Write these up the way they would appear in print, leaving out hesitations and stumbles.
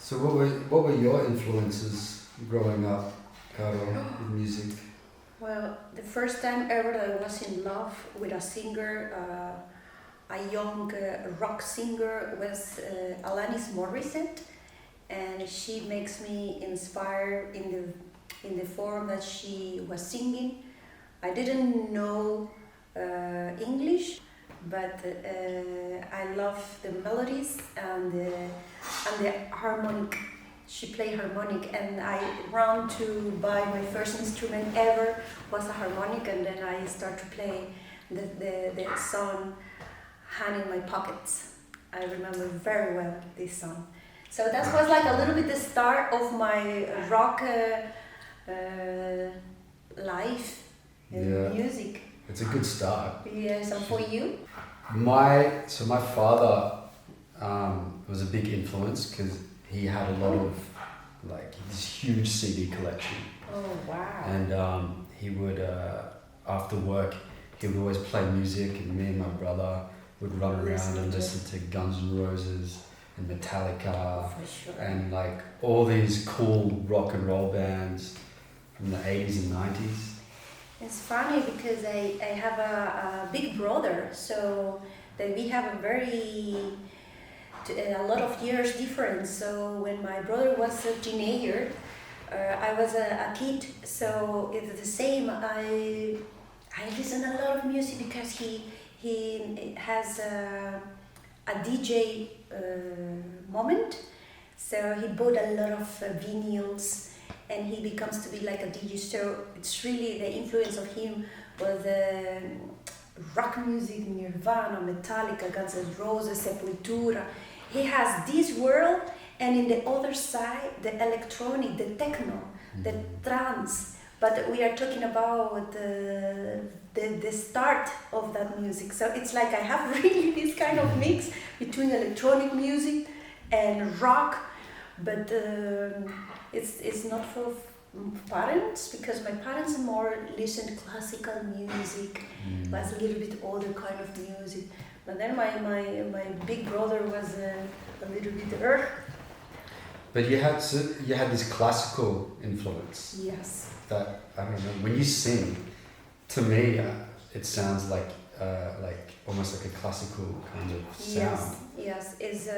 So what were your influences growing up, Caro, with music? Well, the first time ever that I was in love with a singer, a young rock singer, was Alanis Morissette, and she makes me inspired in the form that she was singing. I didn't know English, but I love the melodies and the harmonic. She played harmonic, and I ran to buy my first instrument ever was a harmonic, and then I start to play the song "Hand in My Pockets." I remember very well this song. So that was like a little bit the start of my rock life and music. It's a good start. Yes, and for you? My father was a big influence because he had a lot of like this huge CD collection. Oh wow! And he would after work he would always play music, and me and my brother would run around and listen to Guns N' Roses and Metallica, and like all these cool rock and roll bands from the 80s and 90s. It's funny because I have a big brother, so that we have a lot of years difference. So when my brother was a teenager, I was a kid. So it's the same. I listen a lot of music because he has a DJ moment. So he bought a lot of vinyls, and he becomes to be like a DJ. So it's really the influence of him was rock music, Nirvana, Metallica, Guns N' Roses, Sepultura. He has this world, and in the other side, the electronic, the techno, the trance. But we are talking about the start of that music. So it's like I have really this kind of mix between electronic music and rock, but it's not for parents, because my parents more listened classical music, was a little bit older kind of music. But then my big brother was a little bit earth. But you had this classical influence. Yes. That, I don't know, when you sing, to me it sounds like almost like a classical kind of sound. Yes. Is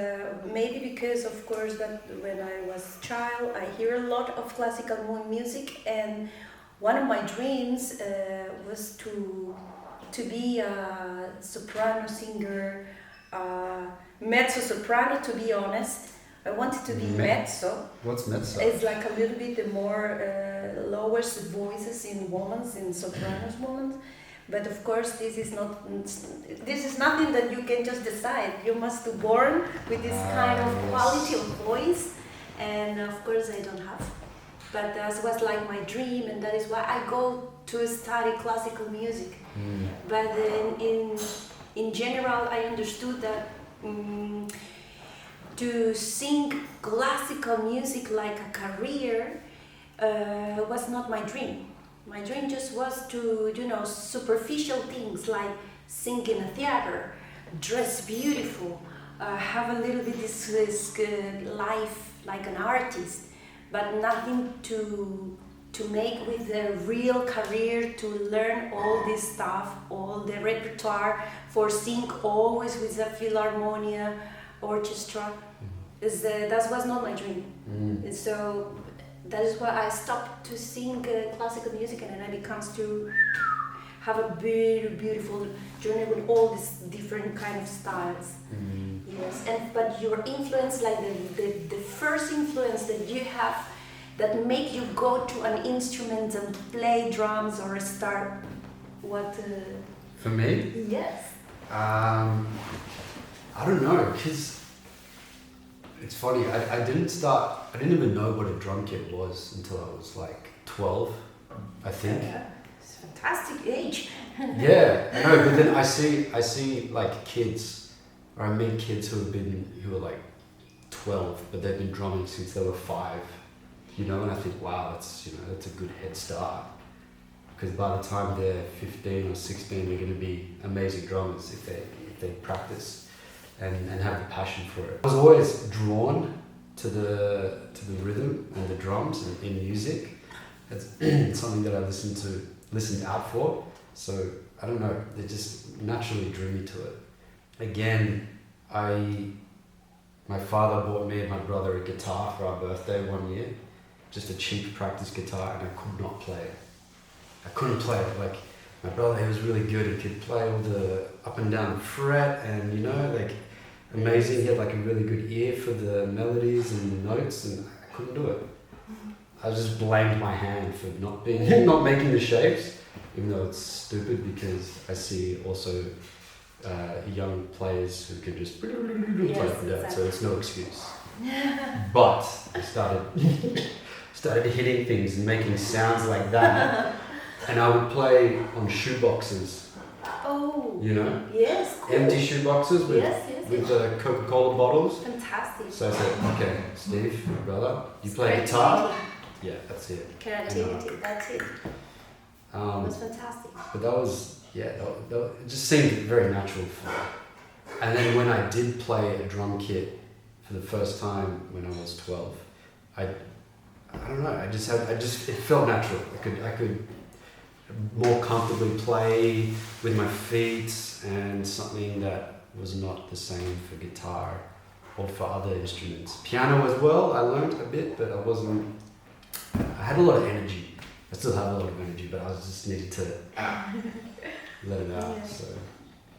maybe because of course that when I was child I hear a lot of classical music, and one of my dreams was to be a soprano singer, mezzo soprano. To be honest, I wanted to be mezzo. What's mezzo? It's like a little bit the more lowest voices in women's, in sopranos moments. But of course, this is nothing that you can just decide. You must be born with this kind of quality of voice, and of course I don't have. But that was like my dream, and that is why I go to study classical music. But in general, I understood that to sing classical music like a career was not my dream. My dream just was to, superficial things like sing in a theater, dress beautiful, have a little bit this life like an artist, but nothing to make with the real career, to learn all this stuff, all the repertoire for sing always with the Philharmonia orchestra. That was not my dream. So that is why I stopped to sing classical music, and then I began to have a very beautiful journey with all these different kind of styles. Yes, but your influence, like the first influence that you have, that make you go to an instrument and play drums or start what? For me? Yes. I don't know, because it's funny, I didn't even know what a drum kit was until I was like 12, I think. It's a fantastic age. Yeah, I know, but then I see like kids, or I meet kids who are like 12, but they've been drumming since they were 5, and I think, wow, that's a good head start. Because by the time they're 15 or 16, they're going to be amazing drummers if they practice and have the passion for it. I was always drawn to the rhythm and the drums and in music. It's something that I listened out for. So I don't know, it just naturally drew me to it. Again, my father bought me and my brother a guitar for our birthday one year, just a cheap practice guitar, and I could not play it. I couldn't play it. Like, my brother, he was really good. He could play all the up and down the fret, and you know, like, amazing. He had like a really good ear for the melodies and notes, and I couldn't do it. I just blamed my hand for not making the shapes, even though it's stupid because I see also young players who can just play like that, so it's no excuse. But I started hitting things and making sounds like that, and I would play on shoeboxes. Oh. You know? Yes. Cool. Empty shoeboxes with Coca-Cola bottles. Fantastic. So I said, okay, Steve, my brother, you play guitar? Yeah, that's it. Creativity, that's it. It was fantastic. But that was, it just seemed very natural for me. And then when I did play a drum kit for the first time when I was 12, I don't know, it felt natural. I could more comfortably play with my feet, and something that was not the same for guitar or for other instruments. Piano as well, I learned a bit, but I had a lot of energy. I still have a lot of energy, but I just needed to let it out. Yeah. So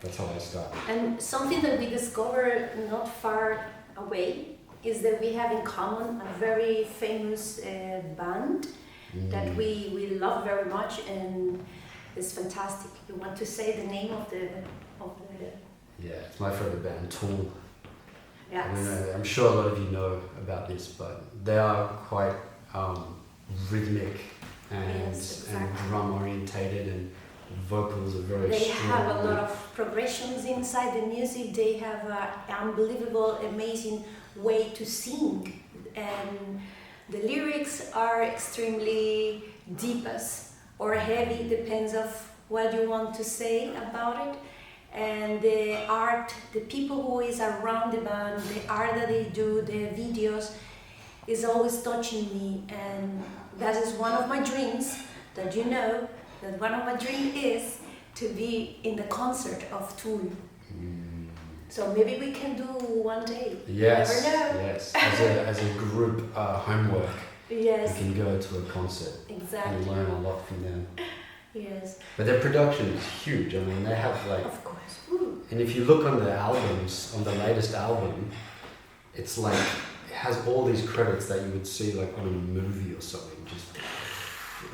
that's how I started. And something that we discovered not far away is that we have in common a very famous band that we love very much, and it's fantastic. You want to say the name of the Yeah, it's my favorite band, Tool. Yes. I mean, I'm sure a lot of you know about this, but they are quite rhythmic and drum orientated, and vocals are very strong. They have a lot of progressions inside the music. They have an unbelievable, amazing way to sing, and the lyrics are extremely deep or heavy, depends of what you want to say about it. And the art, the people who is around the band, the art that they do, the videos, is always touching me. And that is one of my dreams, that you know, that one of my dreams is to be in the concert of Tool. So maybe we can do one day. Yes, you never know. yes. As a group homework, yes. We can go to a concert and learn a lot from them. Yes. But their production is huge. I mean, they have like... Of course. Ooh. And if you look on the albums, on the latest album, it's like, it has all these credits that you would see like on a movie or something. Just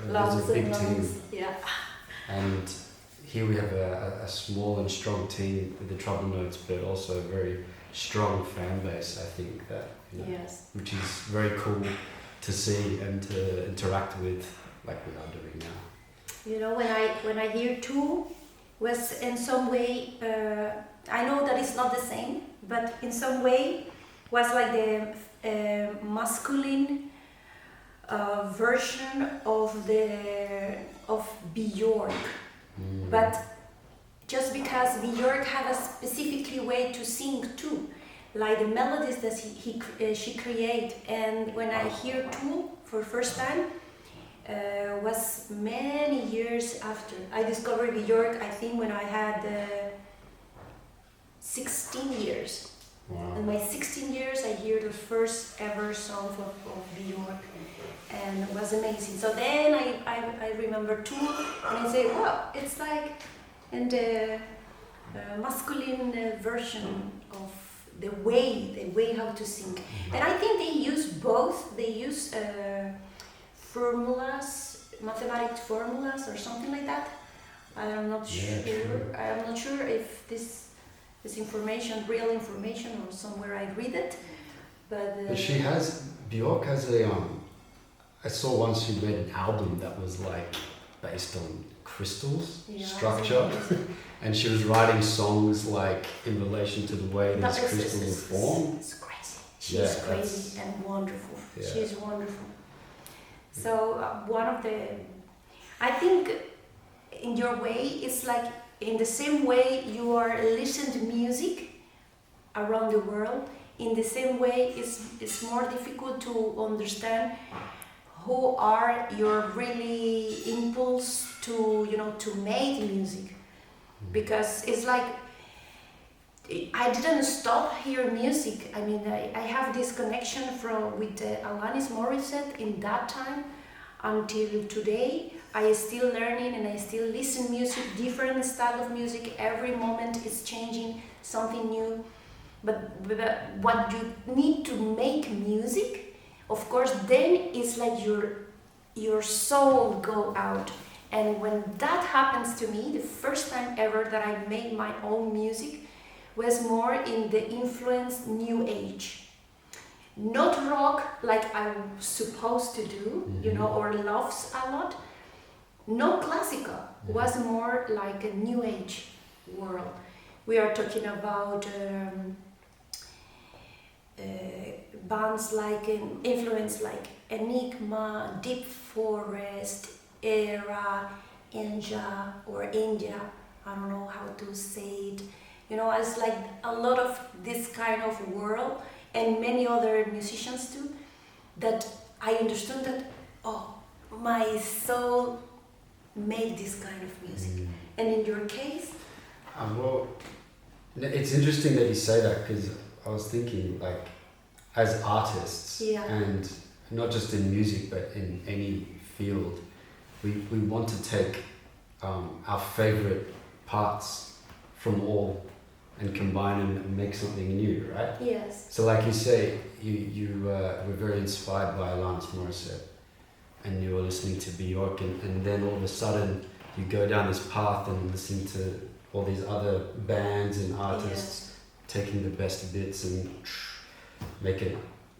there's a big team. Yeah. And here we have a small and strong team with the Trouble Notes, but also a very strong fan base, I think, that, you know, yes. which is very cool to see and to interact with, like we are doing now. You know, when I hear Tool, was in some way, I know that it's not the same, but in some way was like the masculine version of Björk. But just because Björk had a specific way to sing too, like the melodies that she create, and when I hear Tool for the first time, was many years after. I discovered Björk, I think, when I had 16 years. Wow. In my 16 years, I hear the first ever song of Björk, and it was amazing. So then I remember Tool, and I say, well, it's like in the masculine version of the way how to sing. And I think they use both. They use formulas, mathematical formulas or something like that. I'm not sure. I'm not sure if this is information, real information, or somewhere I read it. But Björk has a I saw once she made an album that was like based on crystals structure, and she was writing songs like in relation to the way these crystals are formed. It's crazy. She's crazy and wonderful. Yeah. She's wonderful. So one of the, I think, in your way, it's like in the same way you are listening to music around the world. in the same way, it's more difficult to understand who are your really impulse to, you know, to make music, because it's like I didn't stop hear music. I mean, I have this connection with Alanis Morissette in that time until today. I still learning and I still listen music, different style of music. Every moment is changing, something new. But what you need to make music, of course, then it's like your soul go out. And when that happens to me, the first time ever that I made my own music was more in the influence new age. Not rock like I'm supposed to do, you know, or loves a lot. No classical, was more like a new age world. We are talking about bands like influence like Enigma, Deep Forest, Era, India or India. I don't know how to say it. You know, it's like a lot of this kind of world, and many other musicians too, that I understood that, oh, my soul made this kind of music. And in your case? Well, it's interesting that you say that, because I was thinking, like, as artists, and not just in music but in any field, we want to take our favorite parts from all and combine them and make something new, right? Yes. So like you say, you were very inspired by Alanis Morissette, and you were listening to Bjork, and then all of a sudden you go down this path and listen to all these other bands and artists taking the best bits and make it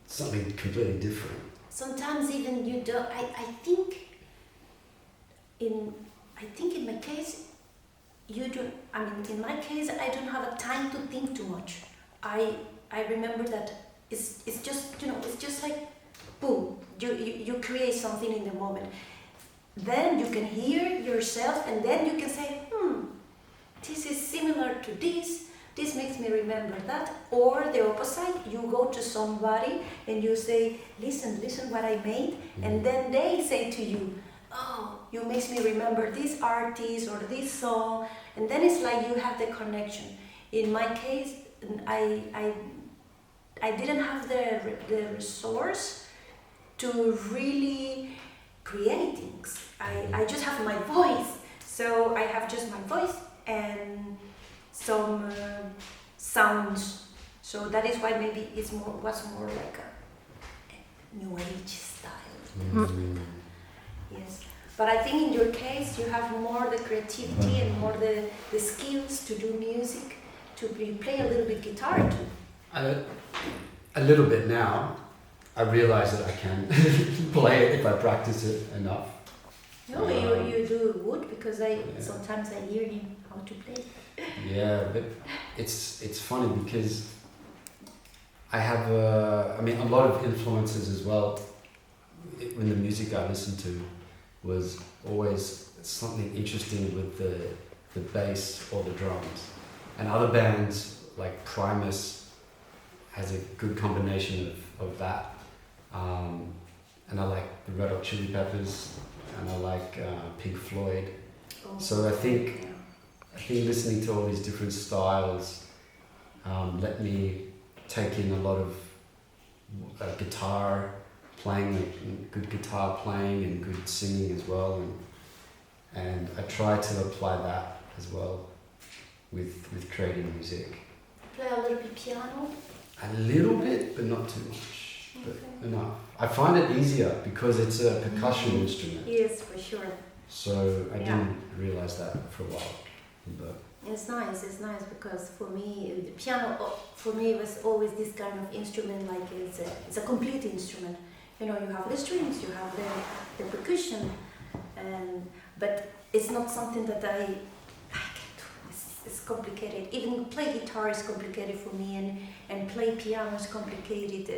something completely different. Sometimes even you don't. I think in my case, you don't. I mean, in my case, I don't have a time to think too much. I remember that it's just, you know, it's just like boom. You create something in the moment. Then you can hear yourself, and then you can say, this is similar to this. This makes me remember that. Or the opposite, you go to somebody and you say, listen what I made. And then they say to you, oh, you makes me remember this artist or this song. And then it's like you have the connection. In my case, I didn't have the resource to really create things. I just have my voice. So I have just my voice and some sounds. So that is why maybe was more like a new age style. Yes. But I think in your case you have more the creativity and more the skills to do music, you play a little bit guitar too. A little bit now. I realize that I can play it if I practice it enough. No, you do good, because sometimes I hear him how to play. Yeah, but it's funny because I have a lot of influences as well. When the music I listened to was always something interesting with the bass or the drums, and other bands like Primus has a good combination of that. And I like the Red Hot Chili Peppers, and I like Pink Floyd. So I think listening to all these different styles let me take in a lot of guitar playing, like good guitar playing and good singing as well, and I try to apply that as well with creating music. Play a little bit piano? A little bit, but not too much. But enough. I find it easier because it's a percussion instrument. Yes, for sure. So I didn't realize that for a while. But it's nice because for me, the piano, for me, was always this kind of instrument, like it's a complete instrument. You know, you have the strings, you have the percussion, but it's not something that I can do. It's complicated. Even play guitar is complicated for me, and play piano is complicated.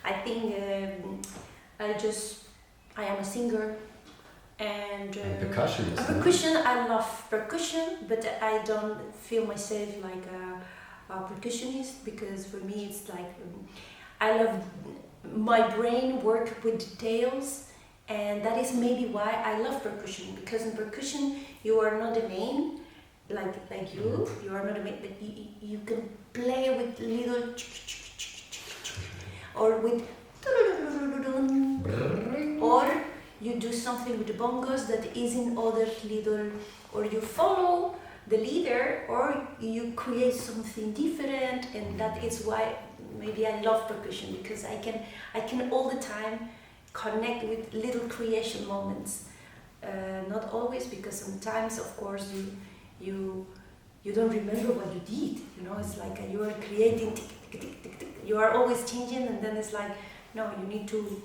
I think I am a singer, and percussionist. Percussion. I love percussion, but I don't feel myself like percussionist, because for me it's like I love my brain work with details, and that is maybe why I love percussion, because in percussion you are not a main like you are not a main, but you can play with little or with or you do something with the bongos that is in other little, or you follow the leader, or you create something different, and that is why maybe I love percussion, because I can all the time connect with little creation moments. Not always, because sometimes of course you don't remember what you did, you know, it's like you are creating tick, tick, tick, tick, tick. You are always changing, and then it's like, no, you need to,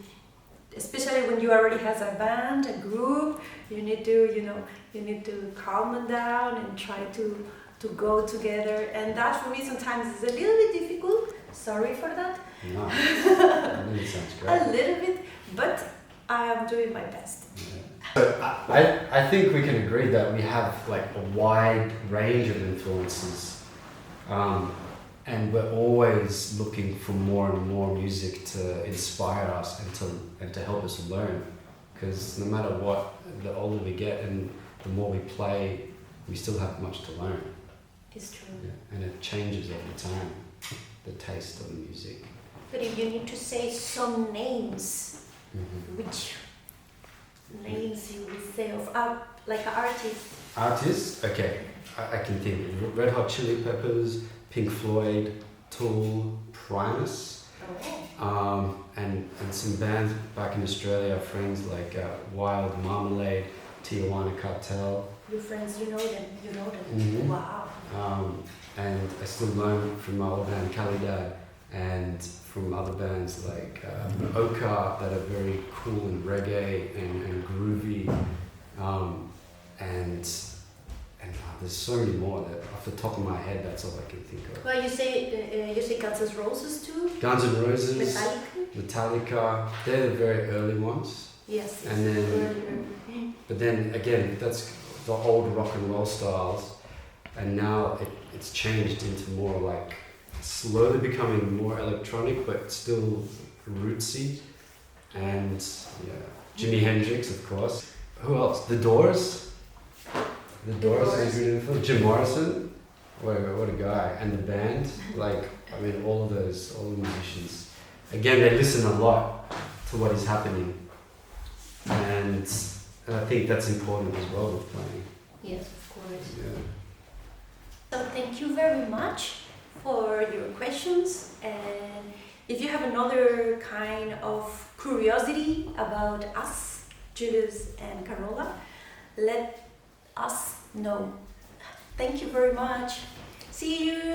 especially when you already has a band, a group, you need to calm them down and try to go together, and that for me sometimes is a little bit difficult. Sorry for that. No, I think it sounds great. A little bit, but I am doing my best. Yeah. So I think we can agree that we have like a wide range of influences, and we're always looking for more and more music to inspire us and to help us learn. Because no matter what, the older we get and the more we play, we still have much to learn. It's true. Yeah. And it changes over time, the taste of the music. But if you need to say some names, which names you would say of like artists? Artists? Okay, I can think of Red Hot Chili Peppers, Pink Floyd, Tool, Primus, and some bands back in Australia, friends like Wild Marmalade, Tijuana Cartel. Your friends, you know them. Mm-hmm. Wow. And I still learn from my old band Calidad, and from other bands like Oka that are very cool and reggae and groovy, and there's so many more that off the top of my head, that's all I can think of. Well, you say Guns N' Roses too? Guns N' Roses, Metallica, they're the very early ones. Yes. And then, but then again, that's the old rock and roll styles, and now it's changed into more like slowly becoming more electronic, but still rootsy. And yeah, Jimi Hendrix, of course. Who else? The Doors. The Doors is really influential. Jim Morrison, what a guy, and the band. Like, I mean, all the musicians. Again, they listen a lot to what is happening, and I think that's important as well with playing. Yes, of course. Yeah. So thank you very much for your questions, and if you have another kind of curiosity about us, Julz and Carola, let us know. Thank you very much. See you.